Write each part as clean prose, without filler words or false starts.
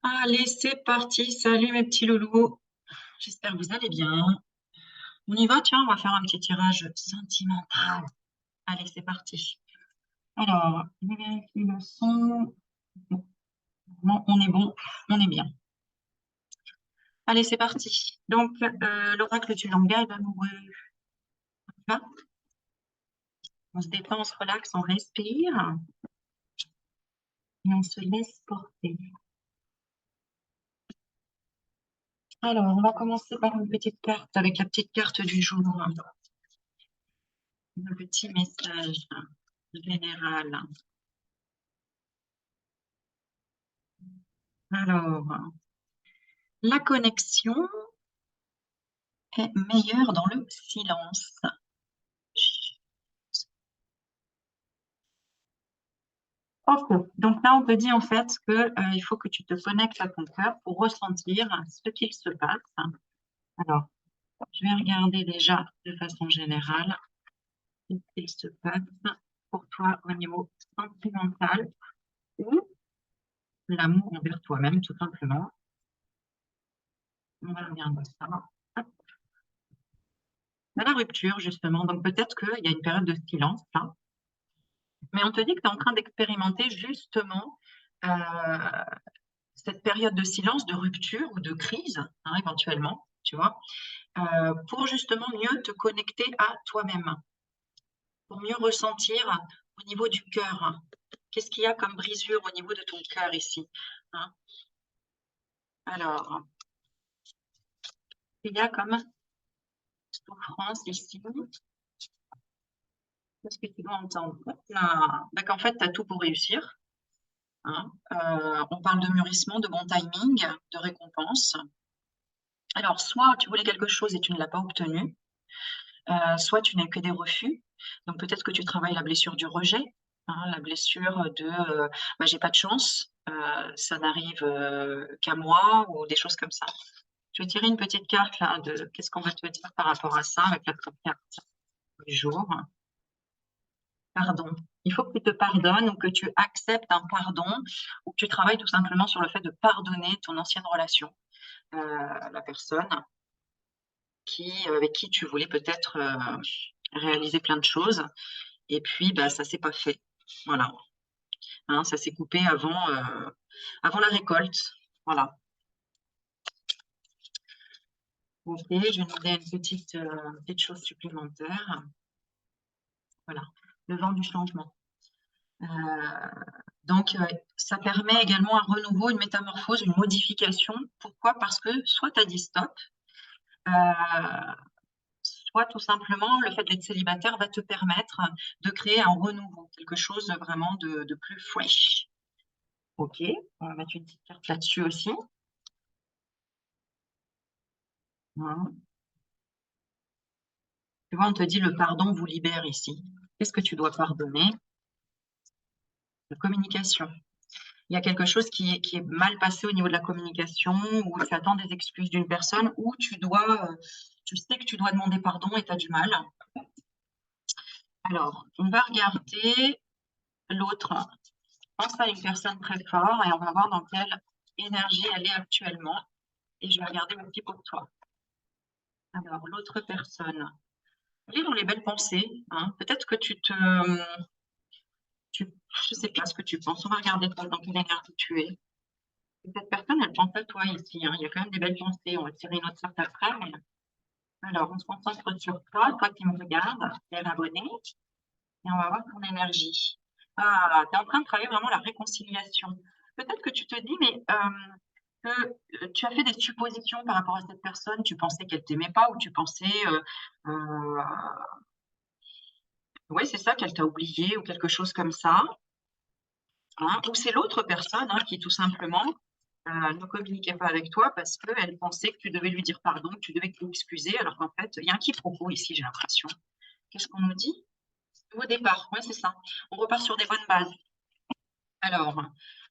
Allez, c'est parti. Salut mes petits loulous. J'espère que vous allez bien. On y va, tiens, on va faire un petit tirage sentimental. Allez, c'est parti. Alors, je vérifie le son. Bon, on est bon, on est bien. Allez, c'est parti. Donc, l'oracle du langage amoureux. Va. On se détend, on se relaxe, on respire et on se laisse porter. Alors, on va commencer par une petite carte avec la petite carte du jour. Un petit message général. Alors, la connexion est meilleure dans le silence. Ok. Donc là, on te dit en fait que, il faut que tu te connectes à ton cœur pour ressentir ce qu'il se passe. Alors, je vais regarder déjà de façon générale ce qu'il se passe pour toi au niveau sentimental ou l'amour envers toi-même, tout simplement. On va regarder ça. Hop. La rupture, justement. Donc peut-être qu'il y a une période de silence là. Mais on te dit que tu es en train d'expérimenter justement cette période de silence, de rupture ou de crise, hein, éventuellement, tu vois, pour justement mieux te connecter à toi-même, pour mieux ressentir au niveau du cœur. Qu'est-ce qu'il y a comme brisure au niveau de ton cœur ici, hein? Alors, il y a comme souffrance ici. Qu'est-ce que tu dois entendre? Qu'en fait, tu as tout pour réussir. Hein. On parle de mûrissement, de bon timing, de récompense. Alors, soit tu voulais quelque chose et tu ne l'as pas obtenu, soit tu n'as eu que des refus. Donc peut-être que tu travailles la blessure du rejet, hein, la blessure de bah, j'ai pas de chance, ça n'arrive qu'à moi ou des choses comme ça. Je vais tirer une petite carte là de qu'est-ce qu'on va te dire par rapport à ça avec la première carte du jour. Pardon. Il faut que tu te pardonnes ou que tu acceptes un pardon ou que tu travailles tout simplement sur le fait de pardonner ton ancienne relation, la personne avec qui tu voulais peut-être réaliser plein de choses. Et puis, bah, ça s'est pas fait. Voilà. Hein, ça s'est coupé avant la récolte. Voilà. Ok, je vais demander une petite chose supplémentaire. Voilà. Le vent du changement. Euh, donc, ça permet également un renouveau, une métamorphose, une modification. Pourquoi? Parce que soit tu as dit stop, euh, soit tout simplement le fait d'être célibataire va te permettre de créer un renouveau, quelque chose vraiment de plus fresh. Ok, on va mettre une petite carte là-dessus aussi. Voilà. Tu vois, on te dit le pardon vous libère ici. Qu'est-ce que tu dois pardonner? La communication. Il y a quelque chose qui est mal passé au niveau de la communication, où tu attends des excuses d'une personne, où tu sais que tu dois demander pardon et tu as du mal. Alors, on va regarder l'autre. Pense à une personne très forte et on va voir dans quelle énergie elle est actuellement. Et je vais regarder aussi pour toi. Alors, l'autre personne. Elle est dans les belles pensées. Hein. Peut-être que je ne sais pas ce que tu penses. On va regarder toi, dans quelle énergie tu es. Et cette personne, elle pense à toi ici. Hein. Il y a quand même des belles pensées. On va tirer une autre carte après. Mais... Alors, on se concentre sur toi, toi qui me regardes, tu es abonné. Et on va voir ton énergie. Ah, tu es en train de travailler vraiment la réconciliation. Peut-être que tu te dis, mais que tu as fait des suppositions par rapport à cette personne. Tu pensais qu'elle t'aimait pas ou tu pensais, ouais, c'est ça, qu'elle t'a oublié ou quelque chose comme ça. Hein. Ou c'est l'autre personne hein, qui tout simplement ne communiquait pas avec toi parce qu'elle pensait que tu devais lui dire pardon, que tu devais t'excuser, alors qu'en fait, il y a un quiproquo ici, j'ai l'impression. Qu'est-ce qu'on nous dit? Au départ, oui, c'est ça. On repart sur des bonnes bases. Alors,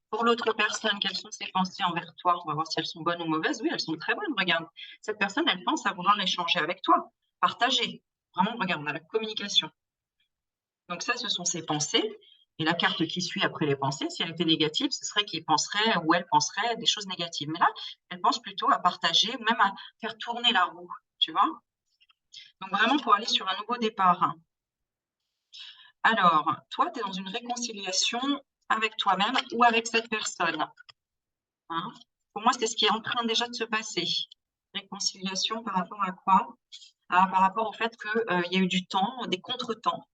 pour l'autre personne, quelles sont ses pensées envers toi? On va voir si elles sont bonnes ou mauvaises. Oui, elles sont très bonnes, regarde. Cette personne, elle pense à vouloir échanger avec toi, partager. Vraiment, regarde, on a la communication. Donc ça, ce sont ses pensées. Et la carte qui suit après les pensées, si elle était négative, ce serait qu'il penserait ou elle penserait des choses négatives. Mais là, elle pense plutôt à partager ou même à faire tourner la roue, tu vois. Donc vraiment pour aller sur un nouveau départ. Alors, toi, tu es dans une réconciliation avec toi-même ou avec cette personne. Hein. Pour moi, c'est ce qui est en train déjà de se passer. Réconciliation par rapport à quoi? Par rapport au fait qu'il y a eu du temps, des contretemps.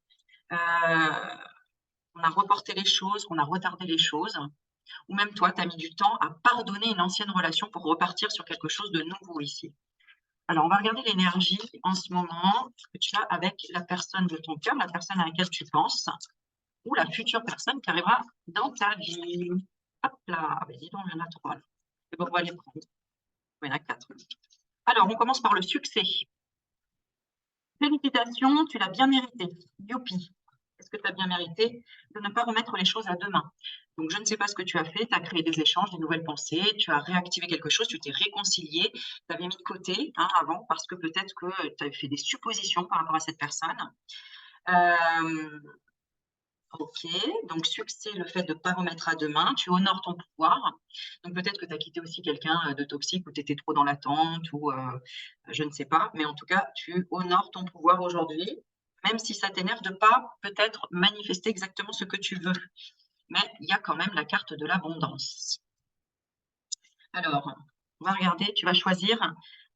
On a reporté les choses, qu'on a retardé les choses. Ou même toi, tu as mis du temps à pardonner une ancienne relation pour repartir sur quelque chose de nouveau ici. Alors, on va regarder l'énergie en ce moment que tu as avec la personne de ton cœur, la personne à laquelle tu penses, ou la future personne qui arrivera dans ta vie. Hop là, ben dis donc, il y en a 3. Et bon, on va les prendre. Il y en a 4. Alors, on commence par le succès. Félicitations, tu l'as bien mérité. Youpi. Est-ce que tu as bien mérité de ne pas remettre les choses à demain? Donc, je ne sais pas ce que tu as fait. Tu as créé des échanges, des nouvelles pensées, tu as réactivé quelque chose, tu t'es réconcilié, tu avais mis de côté avant parce que peut-être que tu avais fait des suppositions par rapport à cette personne. Ok, donc succès, le fait de ne pas remettre à demain, tu honores ton pouvoir. Donc peut-être que tu as quitté aussi quelqu'un de toxique ou tu étais trop dans l'attente ou je ne sais pas, mais en tout cas, tu honores ton pouvoir aujourd'hui, même si ça t'énerve de ne pas peut-être manifester exactement ce que tu veux. Mais il y a quand même la carte de l'abondance. Alors, on va regarder, tu vas choisir,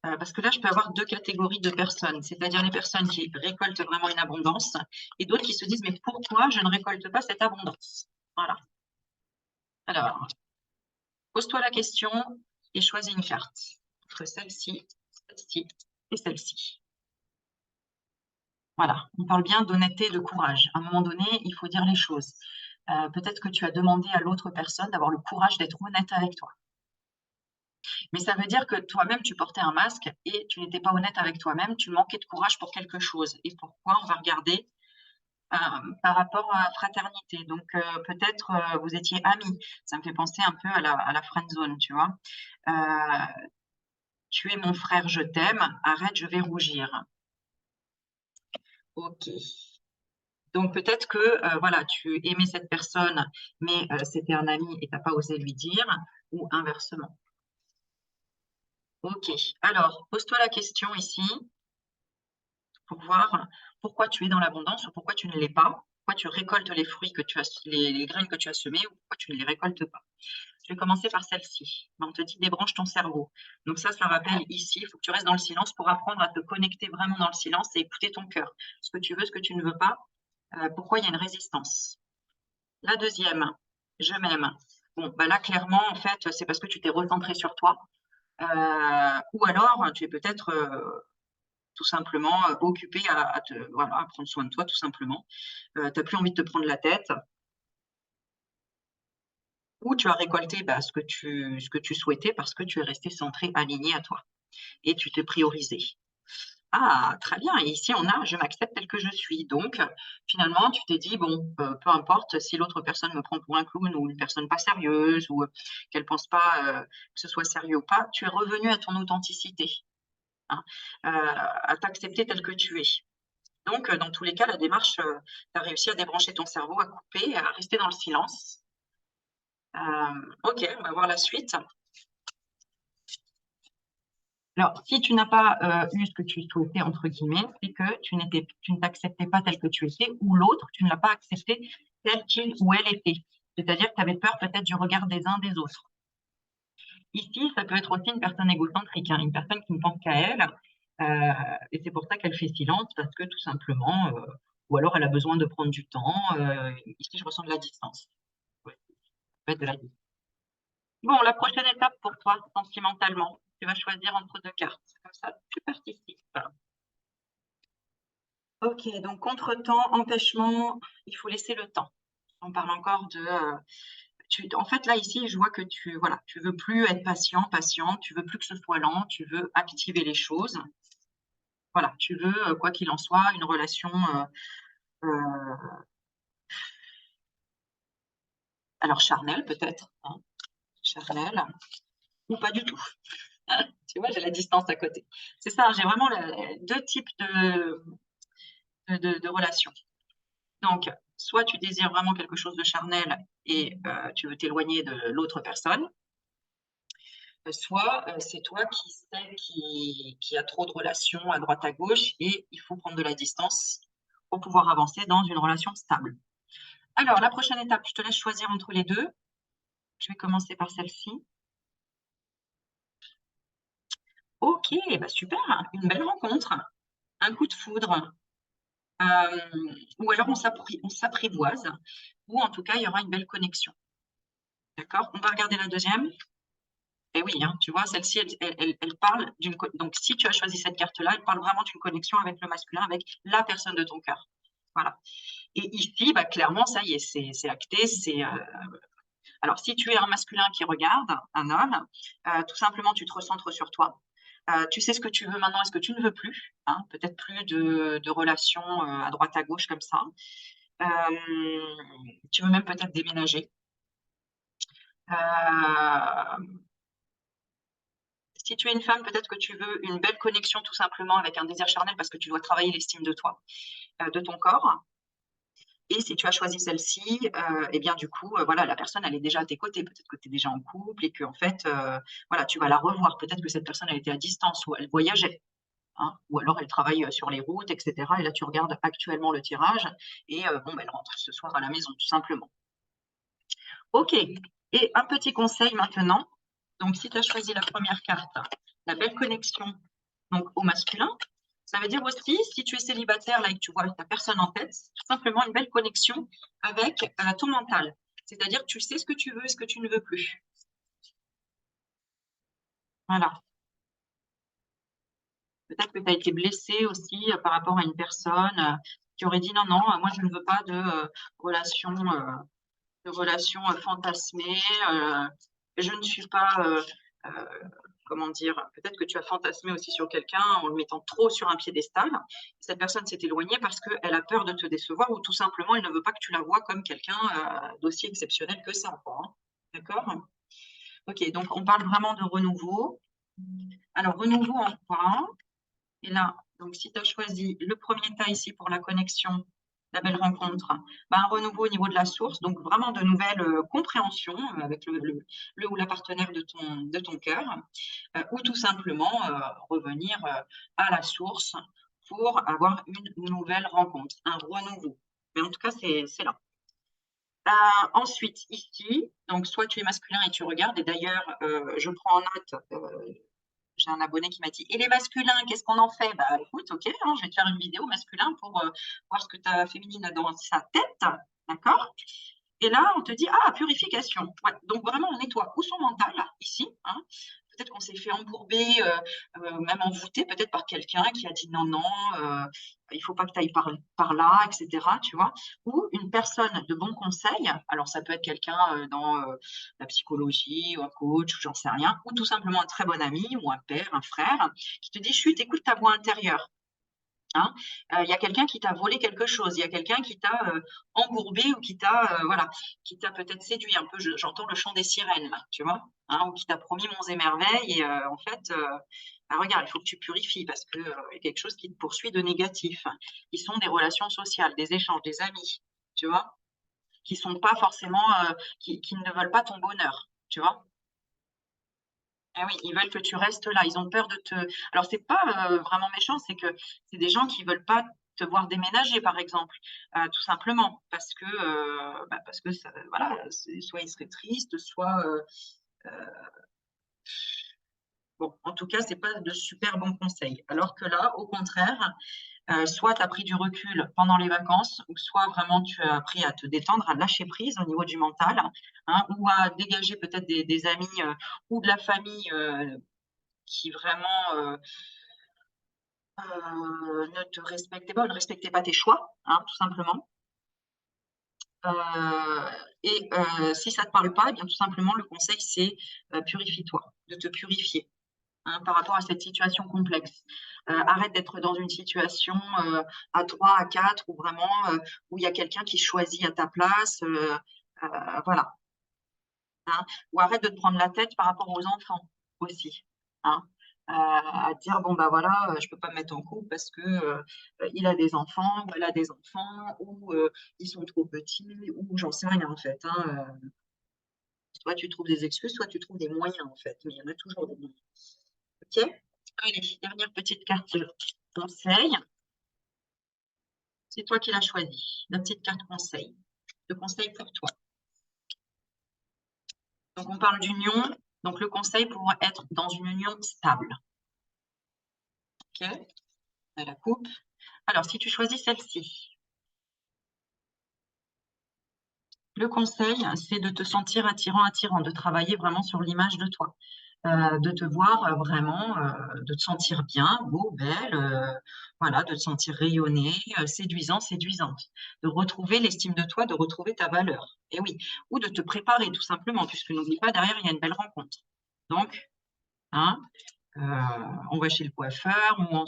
parce que là, je peux avoir 2 catégories de personnes, c'est-à-dire les personnes qui récoltent vraiment une abondance et d'autres qui se disent, mais pourquoi je ne récolte pas cette abondance? Voilà. Alors, pose-toi la question et choisis une carte entre celle-ci et celle-ci. Voilà, on parle bien d'honnêteté et de courage. À un moment donné, il faut dire les choses. Peut-être que tu as demandé à l'autre personne d'avoir le courage d'être honnête avec toi. Mais ça veut dire que toi-même, tu portais un masque et tu n'étais pas honnête avec toi-même, tu manquais de courage pour quelque chose. Et pourquoi? On va regarder par rapport à la fraternité. Donc, peut-être vous étiez amis. Ça me fait penser un peu à la friend zone, tu vois. Tu es mon frère, je t'aime. Arrête, je vais rougir. Ok. Donc, peut-être que voilà, tu aimais cette personne, mais c'était un ami et tu n'as pas osé lui dire, ou inversement. Ok. Alors, pose-toi la question ici pour voir pourquoi tu es dans l'abondance ou pourquoi tu ne l'es pas, pourquoi tu récoltes les fruits que tu as, les graines que tu as semées ou pourquoi tu ne les récoltes pas. Je vais commencer par celle-ci. On te dit débranche ton cerveau. Donc ça rappelle ici, il faut que tu restes dans le silence pour apprendre à te connecter vraiment dans le silence et écouter ton cœur. Ce que tu veux, ce que tu ne veux pas, pourquoi il y a une résistance. La deuxième, je m'aime. Bon, bah là, clairement, en fait, c'est parce que tu t'es recentré sur toi. Ou alors, tu es peut-être tout simplement occupé voilà, à prendre soin de toi, tout simplement. Tu n'as plus envie de te prendre la tête. Ou tu as récolté ce que tu souhaitais parce que tu es resté centré, aligné à toi. Et tu t'es priorisé. Ah, très bien. Et ici, on a je m'accepte tel que je suis. Donc, finalement, tu t'es dit, bon, peu importe si l'autre personne me prend pour un clown ou une personne pas sérieuse ou qu'elle pense pas que ce soit sérieux ou pas, tu es revenu à ton authenticité, hein, à t'accepter tel que tu es. Donc, dans tous les cas, la démarche, tu as réussi à débrancher ton cerveau, à couper, à rester dans le silence. Ok, on va voir la suite. Alors, si tu n'as pas eu ce que tu souhaitais, entre guillemets, c'est que tu ne t'acceptais pas tel que tu étais, ou l'autre, tu ne l'as pas accepté tel qu'il ou elle était. C'est-à-dire que tu avais peur peut-être du regard des uns des autres. Ici, ça peut être aussi une personne égocentrique, hein, une personne qui ne pense qu'à elle, et c'est pour ça qu'elle fait silence, parce que tout simplement, ou alors elle a besoin de prendre du temps. Ici, je ressens de la distance. Ouais, ça peut être de la distance. Bon, la prochaine étape pour toi, sentimentalement, tu vas choisir entre 2 cartes. Comme ça, tu participes. Ok, donc contretemps, empêchement, il faut laisser le temps. On parle encore de... en fait, là, ici, je vois que voilà, tu veux plus être patiente, tu veux plus que ce soit lent, tu veux activer les choses. Voilà, tu veux, quoi qu'il en soit, une relation... euh, alors, charnelle, peut-être, hein, charnelle, ou pas du tout. Tu vois, j'ai la distance à côté. C'est ça, j'ai vraiment 2 types de relations. Donc, soit tu désires vraiment quelque chose de charnel et tu veux t'éloigner de l'autre personne, soit c'est toi qui sais qui a trop de relations à droite à gauche et il faut prendre de la distance pour pouvoir avancer dans une relation stable. Alors, la prochaine étape, je te laisse choisir entre les deux. Je vais commencer par celle-ci. Ok, bah super, une belle rencontre, un coup de foudre, ou alors on s'apprivoise, ou en tout cas, il y aura une belle connexion. D'accord? On va regarder la deuxième. Et oui, hein, tu vois, celle-ci, elle parle d'une... Donc, si tu as choisi cette carte-là, elle parle vraiment d'une connexion avec le masculin, avec la personne de ton cœur. Voilà. Et ici, bah, clairement, ça y est, c'est acté. Alors, si tu es un masculin qui regarde, un homme, tout simplement, tu te recentres sur toi. Tu sais ce que tu veux maintenant et ce que tu ne veux plus. Hein, peut-être plus de relations à droite à gauche comme ça. Tu veux même peut-être déménager. Si tu es une femme, peut-être que tu veux une belle connexion tout simplement avec un désir charnel parce que tu dois travailler l'estime de toi, de ton corps. Et si tu as choisi celle-ci, eh bien du coup, voilà, la personne, elle est déjà à tes côtés. Peut-être que tu es déjà en couple et que en fait, voilà, tu vas la revoir. Peut-être que cette personne, elle était à distance ou elle voyageait, hein, ou alors elle travaille sur les routes, etc. Et là, tu regardes actuellement le tirage et bon, ben, elle rentre ce soir à la maison, tout simplement. Ok. Et un petit conseil maintenant. Donc, si tu as choisi la première carte, la belle connexion donc au masculin, ça veut dire aussi, si tu es célibataire là et que tu vois ta personne en tête, tout simplement une belle connexion avec ton mental. C'est-à-dire que tu sais ce que tu veux et ce que tu ne veux plus. Voilà. Peut-être que tu as été blessé aussi par rapport à une personne qui aurait dit non, non, moi je ne veux pas de relations fantasmées. Je ne suis pas, euh, comment dire, peut-être que tu as fantasmé aussi sur quelqu'un en le mettant trop sur un piédestal. Cette personne s'est éloignée parce qu'elle a peur de te décevoir ou tout simplement elle ne veut pas que tu la vois comme quelqu'un d'aussi exceptionnel que ça. Hein. D'accord? Ok, donc on parle vraiment de renouveau. Alors, renouveau en quoi? Et là, donc si tu as choisi le premier tas ici pour la connexion, la belle rencontre, bah, un renouveau au niveau de la source, donc vraiment de nouvelles compréhensions avec le ou la partenaire de ton cœur, ou tout simplement revenir à la source pour avoir une nouvelle rencontre, un renouveau. Mais en tout cas, c'est là. Ensuite, ici, donc soit tu es masculin et tu regardes, et d'ailleurs, je prends en note j'ai un abonné qui m'a dit, et les masculins, qu'est-ce qu'on en fait? Bah écoute, ok, hein, je vais te faire une vidéo masculin pour voir ce que ta féminine a dans sa tête, d'accord? Et là, on te dit, ah, purification. Ouais, donc vraiment, on nettoie ou son mental, ici, hein. Peut-être qu'on s'est fait embourber, même envoûter peut-être par quelqu'un qui a dit non, non, il faut pas que tu ailles par là, etc. Tu vois? Ou une personne de bon conseil, alors ça peut être quelqu'un dans la psychologie ou un coach, ou j'en sais rien, ou tout simplement un très bon ami ou un père, un frère, qui te dit chut, écoute ta voix intérieure. Hein, y a quelqu'un qui t'a volé quelque chose, il y a quelqu'un qui t'a embourbé ou qui t'a voilà, qui t'a peut-être séduit un peu. J'entends le chant des sirènes là, tu vois, hein, ou qui t'a promis monts et merveilles et en fait, bah, regarde, il faut que tu purifies parce que y a quelque chose qui te poursuit de négatif. Qui sont des relations sociales, des échanges, des amis, tu vois, qui sont pas forcément, qui ne veulent pas ton bonheur, tu vois. Ah oui, ils veulent que tu restes là. Ils ont peur de te. Alors, c'est pas vraiment méchant, c'est que c'est des gens qui veulent pas te voir déménager, par exemple, tout simplement, parce que voilà, soit ils seraient tristes, soit bon. En tout cas, c'est pas de super bons conseils. Alors que là, au contraire, soit tu as pris du recul pendant les vacances, ou soit vraiment tu as appris à te détendre, à lâcher prise au niveau du mental, hein, ou à dégager peut-être des amis ou de la famille qui vraiment ne te respectait pas, ne respectait pas tes choix, hein, tout simplement. Si ça ne te parle pas, eh bien, tout simplement, le conseil, c'est purifie-toi, de te purifier hein, par rapport à cette situation complexe. Arrête d'être dans une situation à 3, à 4, ou vraiment où il y a quelqu'un qui choisit à ta place. Voilà. Hein. Ou arrête de te prendre la tête par rapport aux enfants aussi. Hein. à te dire, bon, bah voilà, je peux pas me mettre en couple parce que il a des enfants, ou elle a des enfants, ou ils sont trop petits, ou j'en sais rien en fait. Hein, soit tu trouves des excuses, soit tu trouves des moyens en fait, mais il y en a toujours des moyens. Ok? Allez, dernière petite carte conseil. C'est toi qui l'as choisi. La petite carte conseil. Le conseil pour toi. Donc, on parle d'union. Donc, le conseil pour être dans une union stable. OK? À la coupe. Alors, si tu choisis celle-ci, le conseil, c'est de te sentir attirant, de travailler vraiment sur l'image de toi. De te voir vraiment, de te sentir bien, beau, belle, voilà, de te sentir rayonner, séduisant, séduisante. De retrouver l'estime de toi, de retrouver ta valeur. Et oui, ou de te préparer tout simplement, puisque n'oublie pas, derrière, il y a une belle rencontre. Donc, hein, on va chez le coiffeur, ou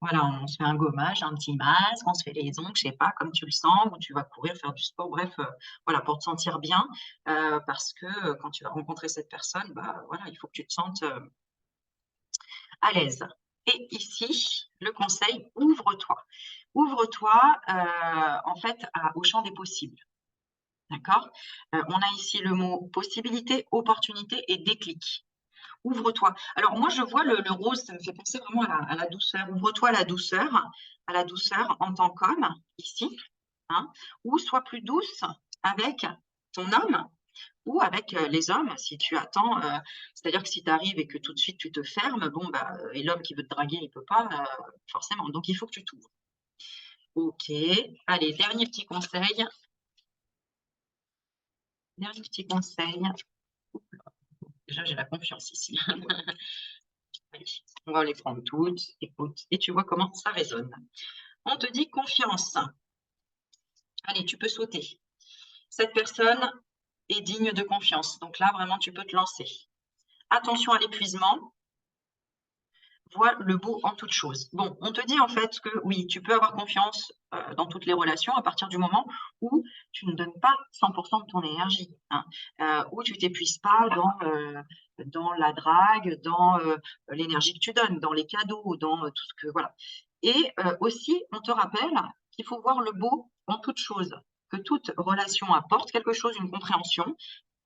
voilà, on se fait un gommage, un petit masque, on se fait les ongles, je sais pas, comme tu le sens, ou tu vas courir, faire du sport, bref, voilà, pour te sentir bien, parce que quand tu vas rencontrer cette personne, bah voilà, il faut que tu te sentes à l'aise. Et ici, le conseil, ouvre-toi. Ouvre-toi, en fait, au champ des possibles. D'accord? On a ici le mot possibilité, opportunité et déclic. Ouvre-toi. Alors moi, je vois le rose, ça me fait penser vraiment à la douceur. Ouvre-toi à la douceur en tant qu'homme, ici, hein, ou sois plus douce avec ton homme ou avec les hommes, si tu attends. C'est-à-dire que si tu arrives et que tout de suite tu te fermes, bon, bah, et l'homme qui veut te draguer, il peut pas, forcément. Donc, il faut que tu t'ouvres. Ok. Allez, dernier petit conseil. Dernier petit conseil. Déjà, j'ai la confiance ici. Allez, on va les prendre toutes, écoute, et tu vois comment ça résonne. On te dit confiance. Allez, tu peux sauter. Cette personne est digne de confiance. Donc là, vraiment, tu peux te lancer. Attention à l'épuisement. Vois le beau en toute chose. Bon, on te dit en fait que oui, tu peux avoir confiance dans toutes les relations à partir du moment où tu ne donnes pas 100% de ton énergie, hein, où tu t'épuises pas dans la drague, dans l'énergie que tu donnes, dans les cadeaux, dans tout ce que voilà. Et aussi, on te rappelle qu'il faut voir le beau en toute chose, que toute relation apporte quelque chose, une compréhension.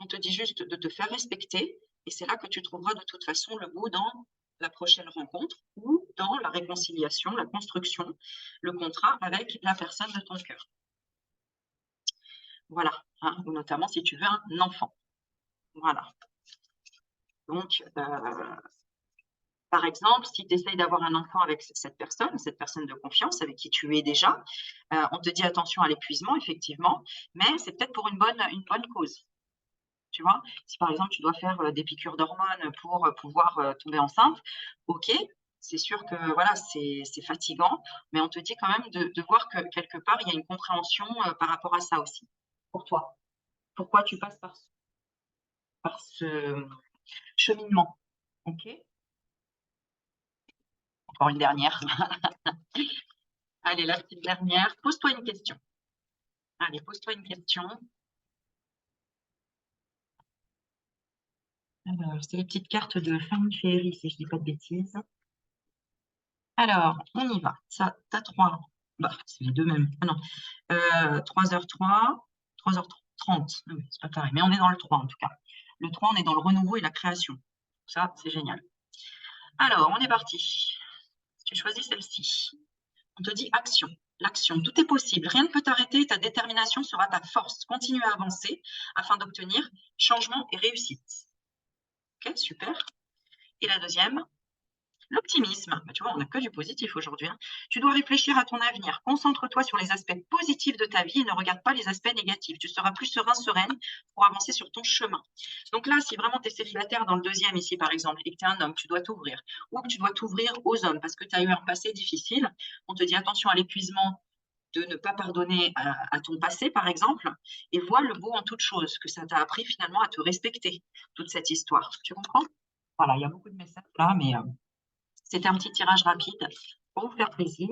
On te dit juste de te faire respecter, et c'est là que tu trouveras de toute façon le beau dans la prochaine rencontre ou dans la réconciliation, la construction, le contrat avec la personne de ton cœur. Voilà, hein, ou notamment si tu veux un enfant. Voilà. Donc, par exemple, si tu essayes d'avoir un enfant avec cette personne de confiance avec qui tu es déjà, on te dit attention à l'épuisement, effectivement, mais c'est peut-être pour une bonne cause. Tu vois, si par exemple tu dois faire des piqûres d'hormones pour pouvoir tomber enceinte, ok, c'est sûr que voilà, c'est fatigant, mais on te dit quand même de voir que quelque part, il y a une compréhension par rapport à ça aussi, pour toi. Pourquoi tu passes par ce cheminement. Ok? Encore une dernière. Allez, la petite dernière. Pose-toi une question. Allez, pose-toi une question. Alors, c'est les petites cartes de Fanny Ferry, si je ne dis pas de bêtises. Alors, on y va. Ça, t'as 3. Bah, c'est les deux mêmes. Ah non. 3h03, 3h30. Ah oui, c'est pas pareil. Mais on est dans le 3 en tout cas. Le 3, on est dans le renouveau et la création. Ça, c'est génial. Alors, on est parti. Tu choisis celle-ci. On te dit action. L'action, tout est possible. Rien ne peut t'arrêter. Ta détermination sera ta force. Continue à avancer afin d'obtenir changement et réussite. Ok, super. Et la deuxième, l'optimisme, tu vois, on n'a que du positif aujourd'hui, hein. Tu dois réfléchir à ton avenir. Concentre-toi sur les aspects positifs de ta vie et ne regarde pas les aspects négatifs. Tu seras plus serein, sereine pour avancer sur ton chemin. Donc là, si vraiment tu es célibataire dans le deuxième ici, par exemple, et que tu es un homme, tu dois t'ouvrir. Ou que tu dois t'ouvrir aux hommes parce que tu as eu un passé difficile. On te dit attention à l'épuisement de ne pas pardonner à ton passé, par exemple, et vois le beau en toute chose, que ça t'a appris finalement à te respecter, toute cette histoire. Tu comprends? Voilà, il y a beaucoup de messages là, mais c'était un petit tirage rapide pour vous faire plaisir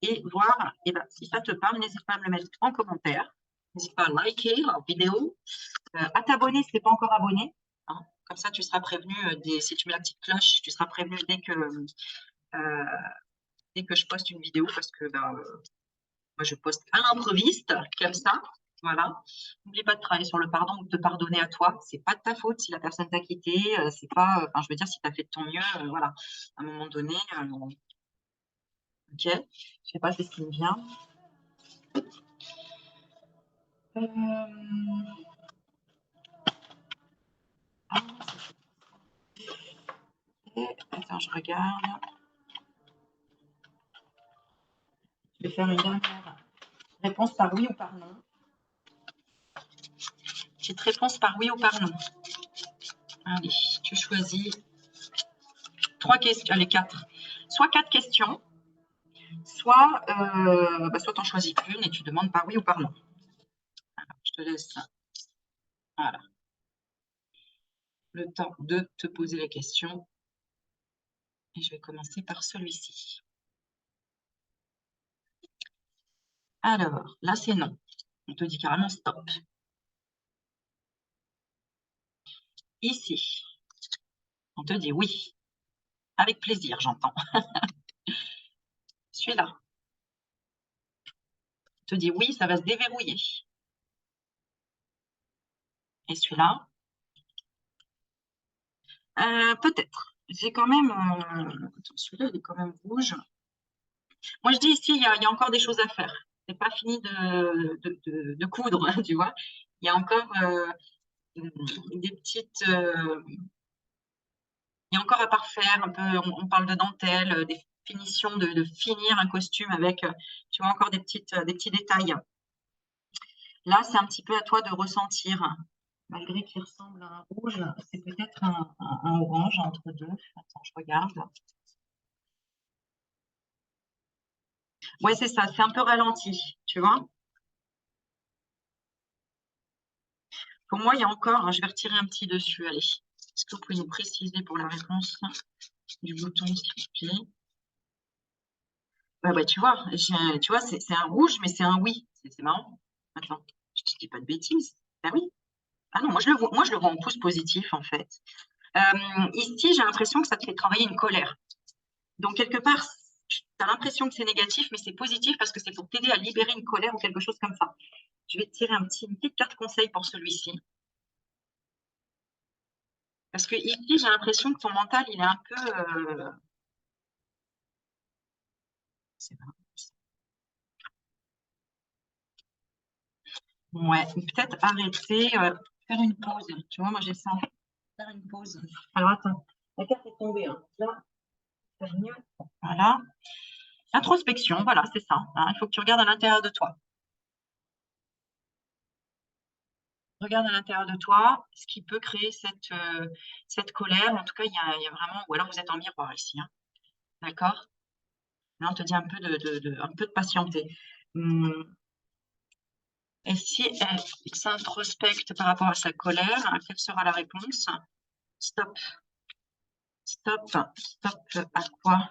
et voir ben, si ça te parle. N'hésite pas à me le mettre en commentaire. N'hésite pas à liker la vidéo, à t'abonner si tu n'es pas encore abonné. hein. Comme ça, tu seras prévenu, si tu mets la petite cloche, tu seras prévenu dès que je poste une vidéo parce que moi, je poste à l'improviste, comme ça. Voilà. N'oublie pas de travailler sur le pardon ou de te pardonner à toi. C'est pas de ta faute si la personne t'a quitté. C'est pas, enfin, je veux dire, si tu as fait de ton mieux, voilà. À un moment donné, ok. Je sais pas, c'est ce qui me vient. Attends, je regarde. Je vais faire une dernière réponse par oui ou par non. Petite réponse par oui ou par non. Allez, tu choisis 3 questions, allez 4. Soit 4 questions, soit soit tu en choisis qu'une et tu demandes par oui ou par non. Alors, je te laisse voilà, le temps de te poser les questions. Et je vais commencer par celui-ci. Alors, là, c'est non. On te dit carrément stop. Ici, on te dit oui. Avec plaisir, j'entends. Celui-là, on te dit oui, ça va se déverrouiller. Et celui-là, peut-être. J'ai quand même... attends, celui-là, il est quand même rouge. Moi, je dis ici, il y a encore des choses à faire. C'est pas fini de coudre, tu vois. Il y a encore des petites... il y a encore à parfaire, un peu, on parle de dentelle, des finitions, de finir un costume avec, tu vois, encore des petits détails. Là, c'est un petit peu à toi de ressentir. Malgré qu'il ressemble à un rouge, c'est peut-être un orange entre deux. Attends, je regarde. Ouais, c'est ça, c'est un peu ralenti, tu vois. Pour moi, il y a encore, je vais retirer un petit dessus, allez. Est-ce que vous pouvez nous préciser pour la réponse du bouton, s'il vous plaît? Ouais, tu vois, c'est un rouge, mais c'est un oui. C'est marrant. Attends, je te dis pas de bêtises. Ah oui. Ah non, moi je le vois en pouce positif, en fait. Ici, j'ai l'impression que ça te fait travailler une colère. Donc, quelque part, tu as l'impression que c'est négatif, mais c'est positif parce que c'est pour t'aider à libérer une colère ou quelque chose comme ça. Je vais te tirer une petite carte conseil pour celui-ci. Parce que ici, j'ai l'impression que ton mental, il est un peu... c'est vrai. Ouais, peut-être arrêter, faire une pause. Tu vois, moi, j'ai ça. Faire une pause. Alors, attends. La carte est tombée. Hein. Là, c'est mieux. Voilà. Introspection, voilà, c'est ça. Hein. Il faut que tu regardes à l'intérieur de toi. Regarde à l'intérieur de toi ce qui peut créer cette colère. En tout cas, il y a vraiment... Ou alors, vous êtes en miroir ici. Hein. D'accord? Là, on te dit un peu de patienter. Et si elle s'introspecte par rapport à sa colère, quelle sera la réponse? Stop. Stop. Stop à quoi?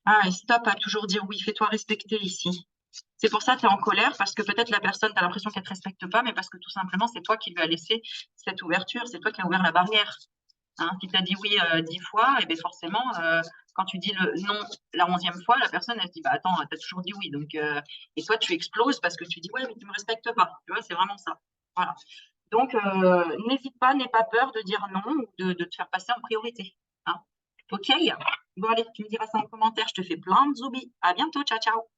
Ah, et stop à toujours dire oui. Fais-toi respecter ici. C'est pour ça que tu es en colère, parce que peut-être la personne, tu as l'impression qu'elle ne te respecte pas, mais parce que tout simplement, c'est toi qui lui as laissé cette ouverture, c'est toi qui as ouvert la barrière. Hein. Si tu as dit oui 10 fois, et bien forcément, quand tu dis le non la 11e fois, la personne, elle se dit, bah attends, tu as toujours dit oui. Donc, et toi, tu exploses parce que tu dis, ouais, mais tu ne me respectes pas. Tu vois, c'est vraiment ça. Voilà. Donc, n'hésite pas, n'aie pas peur de dire non ou de te faire passer en priorité. Hein. OK? Bon, allez, tu me diras ça en commentaire. Je te fais plein de zoubis. À bientôt. Ciao, ciao.